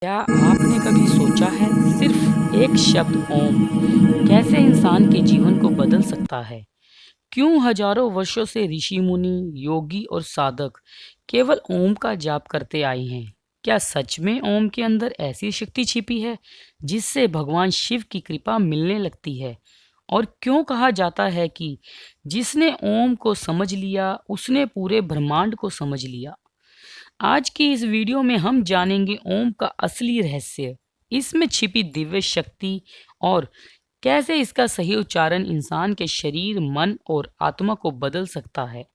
क्या आपने कभी सोचा है सिर्फ एक शब्द ओम कैसे इंसान के जीवन को बदल सकता है? क्यों हजारों वर्षों से ऋषि मुनि, योगी और साधक केवल ओम का जाप करते आए हैं? क्या सच में ओम के अंदर ऐसी शक्ति छिपी है जिससे भगवान शिव की कृपा मिलने लगती है? और क्यों कहा जाता है कि जिसने ओम को समझ लिया उसने पूरे ब्रह्मांड को समझ लिया? आज की इस वीडियो में हम जानेंगे ओम का असली रहस्य, इसमें छिपी दिव्य शक्ति और कैसे इसका सही उच्चारण इंसान के शरीर, मन और आत्मा को बदल सकता है।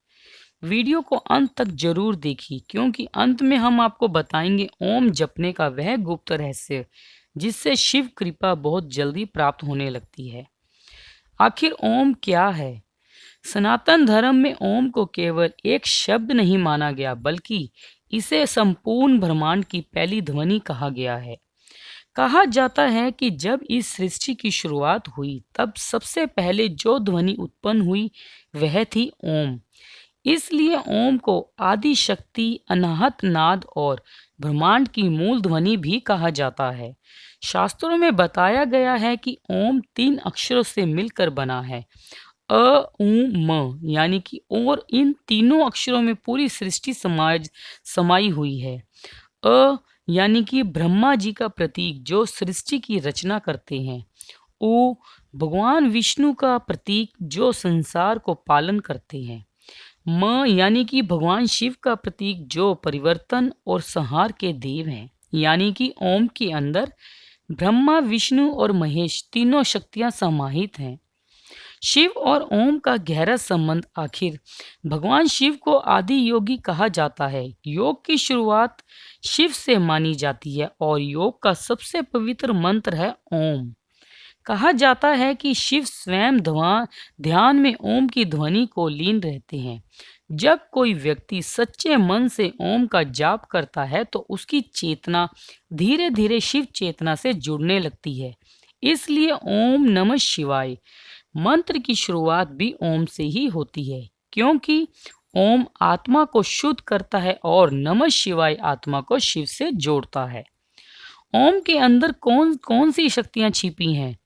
वीडियो को अंत तक जरूर देखिए क्योंकि अंत में हम आपको बताएंगे ओम जपने का वह गुप्त रहस्य जिससे शिव कृपा बहुत जल्दी प्राप्त होने लगती है। आखिर ओम क्या है? सनातन धर्म में ओम को केवल एक शब्द नहीं माना गया बल्कि इसे संपूर्ण ब्रह्मांड की पहली ध्वनि कहा गया है। कहा जाता है कि जब इस सृष्टि की शुरुआत हुई तब सबसे पहले जो ध्वनि उत्पन्न हुई वह थी ओम। इसलिए ओम को आदि शक्ति, अनाहत नाद और ब्रह्मांड की मूल ध्वनि भी कहा जाता है। शास्त्रों में बताया गया है कि ओम 3 अक्षरों से मिलकर बना है, अ, उ, म, यानी कि, और इन तीनों अक्षरों में पूरी सृष्टि समाज समाई हुई है। अ यानी कि ब्रह्मा जी का प्रतीक जो सृष्टि की रचना करते हैं। उ भगवान विष्णु का प्रतीक जो संसार को पालन करते हैं। म यानी कि भगवान शिव का प्रतीक जो परिवर्तन और संहार के देव हैं। यानी कि ओम के अंदर ब्रह्मा, विष्णु और महेश तीनों शक्तियां समाहित हैं। शिव और ओम का गहरा संबंध। आखिर भगवान शिव को आदि योगी कहा जाता है। योग की शुरुआत शिव से मानी जाती है और योग का सबसे पवित्र मंत्र है ओम। कहा जाता है कि शिव स्वयं ध्यान में ओम की ध्वनि को लीन रहते हैं। जब कोई व्यक्ति सच्चे मन से ओम का जाप करता है तो उसकी चेतना धीरे धीरे शिव चेतना से जुड़ने लगती है। इसलिए ओम नमः शिवाय मंत्र की शुरुआत भी ओम से ही होती है क्योंकि ओम आत्मा को शुद्ध करता है और नमः शिवाय आत्मा को शिव से जोड़ता है। ओम के अंदर कौन कौन सी शक्तियां छिपी हैं?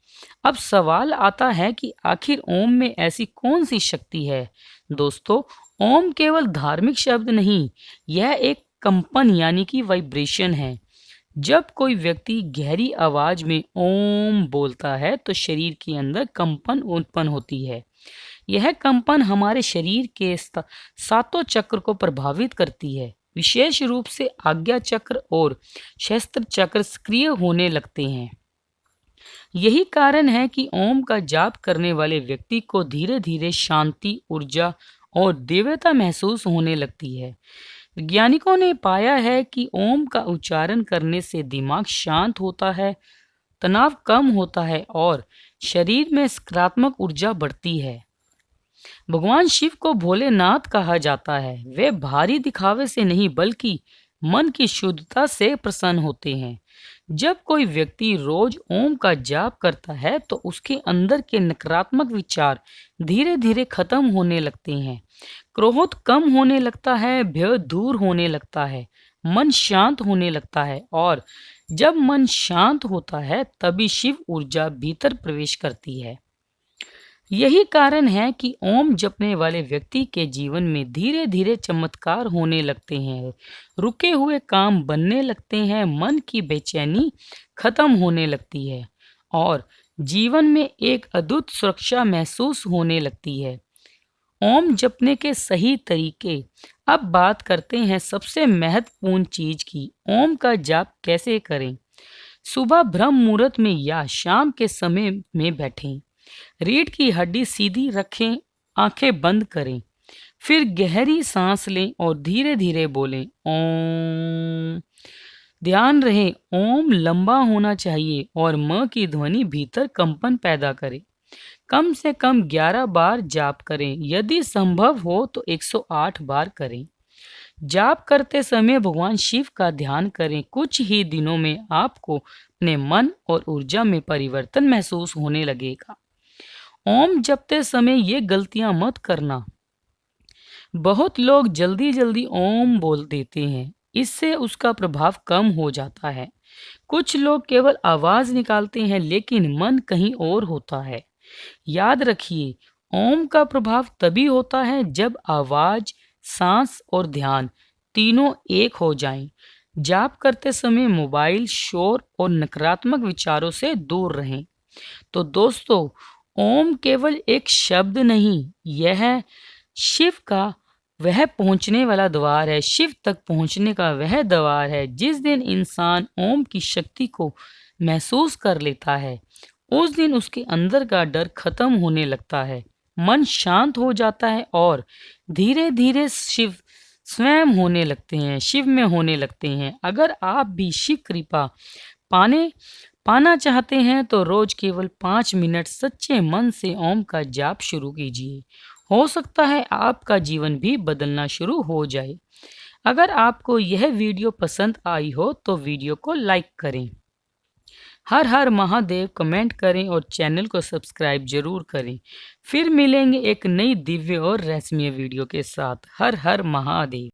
अब सवाल आता है कि आखिर ओम में ऐसी कौन सी शक्ति है? दोस्तों, ओम केवल धार्मिक शब्द नहीं, यह एक कंपन यानी कि वाइब्रेशन है। जब कोई व्यक्ति गहरी आवाज में ओम बोलता है तो शरीर के अंदर कंपन उत्पन्न होती है। यह कंपन हमारे शरीर के सातों चक्र को प्रभावित करती है। विशेष रूप से आज्ञा चक्र और शस्त्र चक्र सक्रिय होने लगते हैं। यही कारण है कि ओम का जाप करने वाले व्यक्ति को धीरे धीरे शांति, ऊर्जा और दिव्यता महसूस होने लगती है। वैज्ञानिकों ने पाया है कि ओम का उच्चारण करने से दिमाग शांत होता है, तनाव कम होता है और शरीर में सकारात्मक ऊर्जा बढ़ती है। भगवान शिव को भोलेनाथ कहा जाता है। वे भारी दिखावे से नहीं बल्कि मन की शुद्धता से प्रसन्न होते हैं। जब कोई व्यक्ति रोज ओम का जाप करता है तो उसके अंदर के नकारात्मक विचार धीरे धीरे खत्म होने लगते हैं। क्रोध कम होने लगता है, भय दूर होने लगता है, मन शांत होने लगता है और जब मन शांत होता है तभी शिव ऊर्जा भीतर प्रवेश करती है। यही कारण है कि ओम जपने वाले व्यक्ति के जीवन में धीरे धीरे चमत्कार होने लगते हैं, रुके हुए काम बनने लगते हैं, मन की बेचैनी खत्म होने लगती है और जीवन में एक अद्भुत सुरक्षा महसूस होने लगती है। ओम जपने के सही तरीके। अब बात करते हैं सबसे महत्वपूर्ण चीज की, ओम का जाप कैसे करें। सुबह ब्रह्म मुहूर्त में या शाम के समय में बैठें, रीढ़ की हड्डी सीधी रखें, आंखें बंद करें, फिर गहरी सांस लें और धीरे धीरे बोलें ओम। ध्यान रहे ओम लंबा होना चाहिए और म की ध्वनि भीतर कंपन पैदा करे। कम से कम 11 बार जाप करें, यदि संभव हो तो 108 बार करें। जाप करते समय भगवान शिव का ध्यान करें। कुछ ही दिनों में आपको अपने मन और ऊर्जा में परिवर्तन महसूस होने लगेगा। ओम जपते समय ये गलतियां मत करना। बहुत लोग जल्दी जल्दी ओम बोल देते हैं, इससे उसका प्रभाव कम हो जाता है। कुछ लोग केवल आवाज निकालते हैं लेकिन मन कहीं और होता है। याद रखिए, ओम का प्रभाव तभी होता है जब आवाज, सांस और ध्यान तीनों एक हो जाएं। जाप करते समय मोबाइल, शोर और नकारात्मक विचारों से दूर रहें। तो दोस्तों, ओम केवल एक शब्द नहीं, यह शिव का वह पहुंचने वाला द्वार है, शिव तक पहुंचने का वह द्वार है। जिस दिन इंसान ओम की शक्ति को महसूस कर लेता है, उस दिन उसके अंदर का डर खत्म होने लगता है, मन शांत हो जाता है और धीरे धीरे शिव स्वयं होने लगते हैं, शिव में होने लगते हैं। अगर आप भी शिव कृपा पाने पाना चाहते हैं तो रोज केवल 5 मिनट सच्चे मन से ओम का जाप शुरू कीजिए। हो सकता है आपका जीवन भी बदलना शुरू हो जाए। अगर आपको यह वीडियो पसंद आई हो तो वीडियो को लाइक करें। हर हर महादेव कमेंट करें और चैनल को सब्सक्राइब जरूर करें। फिर मिलेंगे एक नई दिव्य और रहस्यमय वीडियो के साथ। हर हर महादेव।